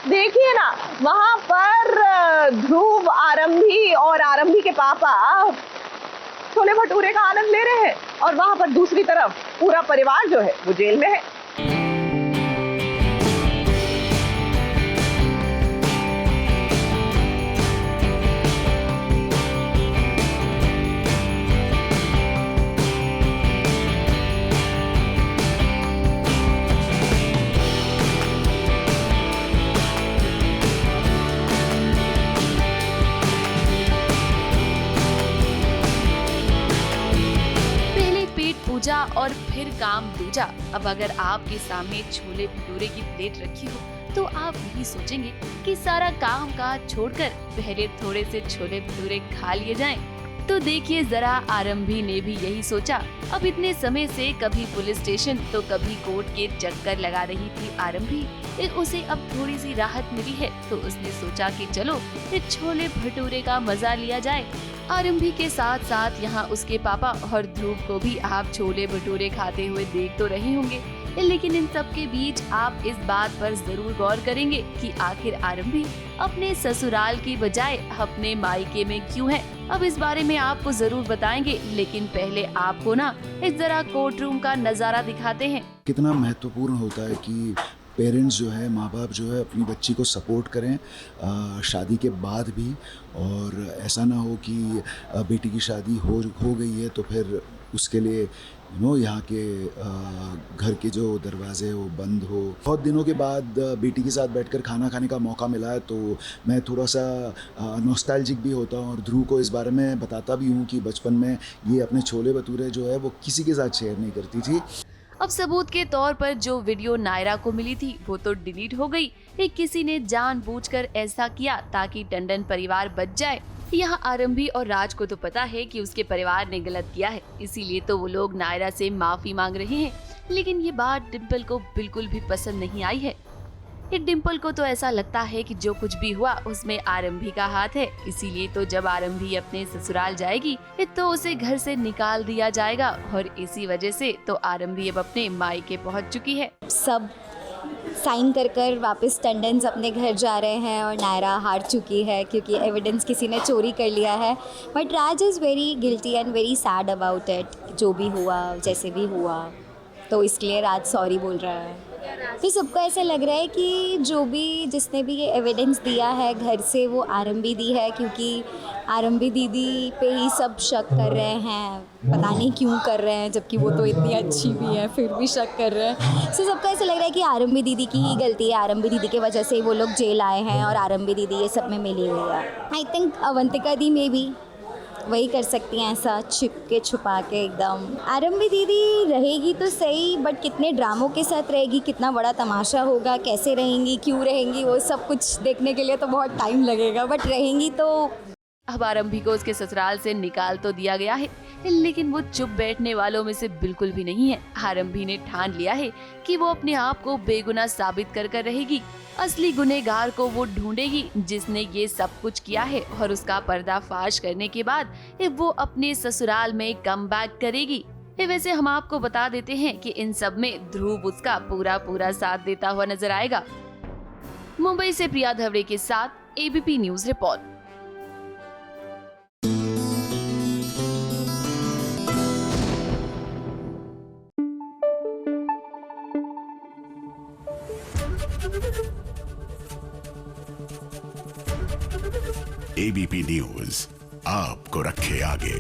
देखिए ना, वहां पर ध्रुव, आरंभी और आरंभी के पापा छोले भटूरे का आनंद ले रहे हैं और वहां पर दूसरी तरफ पूरा परिवार जो है वो जेल में है। पूजा और फिर काम दूजा। अब अगर आपके सामने छोले भटूरे की प्लेट रखी हो तो आप यही सोचेंगे कि सारा काम काज छोड़कर पहले थोड़े से छोले भटूरे खा लिए जाएं। तो देखिए जरा, आरंभी ने भी यही सोचा। अब इतने समय से कभी पुलिस स्टेशन तो कभी कोर्ट के चक्कर लगा रही थी आरंभी। उसे अब थोड़ी सी राहत मिली है तो उसने सोचा कि चलो इस छोले भटूरे का मजा लिया जाए। आरंभी के साथ साथ यहाँ उसके पापा और ध्रुव को भी आप छोले भटूरे खाते हुए देख तो रहे होंगे, लेकिन इन सब के बीच आप इस बात पर जरूर गौर करेंगे कि आखिर आरंभी अपने ससुराल की बजाय अपने मायके में क्यों है। अब इस बारे में आपको जरूर बताएंगे, लेकिन पहले आपको ना इस जरा कोर्ट रूम का नजारा दिखाते हैं। कितना महत्वपूर्ण होता है कि पेरेंट्स जो है, माँ बाप जो है, अपनी बच्ची को सपोर्ट करें शादी के बाद भी, और ऐसा ना हो कि बेटी की शादी हो गई है तो फिर उसके लिए यहाँ के घर के जो दरवाजे हो बंद हो। बहुत दिनों के बाद बेटी के साथ बैठकर खाना खाने का मौका मिला है तो मैं थोड़ा सा नॉस्टैल्जिक भी होता हूँ और ध्रुव को इस बारे में बताता भी हूँ कि बचपन में ये अपने छोले भटूरे जो है वो किसी के साथ शेयर नहीं करती थी। अब सबूत के तौर पर जो वीडियो नायरा को मिली थी वो तो डिलीट हो गई। किसी ने जानबूझकर ऐसा किया ताकि टंडन परिवार बच जाए। यहाँ आरंभी और राज को तो पता है कि उसके परिवार ने गलत किया है, इसीलिए तो वो लोग नायरा से माफी मांग रहे हैं। लेकिन ये बात डिम्पल को बिल्कुल भी पसंद नहीं आई है। डिम्पल को तो ऐसा लगता है कि जो कुछ भी हुआ उसमें आरंभी का हाथ है, इसीलिए तो जब आरंभी अपने ससुराल जाएगी तो उसे घर से निकाल दिया जाएगा और इसी वजह से तो आरंभी अब अपने मायके पहुंच चुकी है। सब साइन कर वापस टंडन्स अपने घर जा रहे हैं और नायरा हार चुकी है क्योंकि एविडेंस किसी ने चोरी कर लिया है। But Raj is very guilty and very sad about it. जो भी हुआ, जैसे भी हुआ, तो इसलिए राज सॉरी बोल रहा है। तो सबको ऐसा लग रहा है कि जो भी जिसने भी ये एविडेंस दिया है घर से, वो आरंभी दी है, क्योंकि आरंभी दीदी पे ही सब शक कर रहे हैं। पता नहीं क्यों कर रहे हैं, जबकि वो तो इतनी अच्छी भी है, फिर भी शक कर रहे हैं। सो सबको ऐसा लग रहा है कि आरंभी दीदी की ही गलती है, आरंभी दीदी की वजह से वो लोग जेल आए हैं और आरंभी दीदी ये सब में मिली हुई है। आई थिंक अवंतिका दी में भी वही कर सकती हैं, ऐसा छिपके छुपा के एकदम। आरंभी दीदी रहेगी तो सही, बट कितने ड्रामों के साथ रहेगी, कितना बड़ा तमाशा होगा, कैसे रहेंगी, क्यों रहेंगी, वो सब कुछ देखने के लिए तो बहुत टाइम लगेगा, बट रहेंगी तो। अब आरंभी को उसके ससुराल से निकाल तो दिया गया है, लेकिन वो चुप बैठने वालों में से बिल्कुल भी नहीं है। आरंभी ने ठान लिया है कि वो अपने आप को बेगुनाह साबित कर रहेगी। असली गुनहगार को वो ढूंढेगी जिसने ये सब कुछ किया है, और उसका पर्दाफाश करने के बाद वो अपने ससुराल में कमबैक करेगी। वैसे हम आपको बता देते हैं कि इन सब में ध्रुव उसका पूरा साथ देता हुआ नजर आएगा। मुंबई से प्रिया धवड़े के साथ ABP news report. ABP news आपको रखे आगे।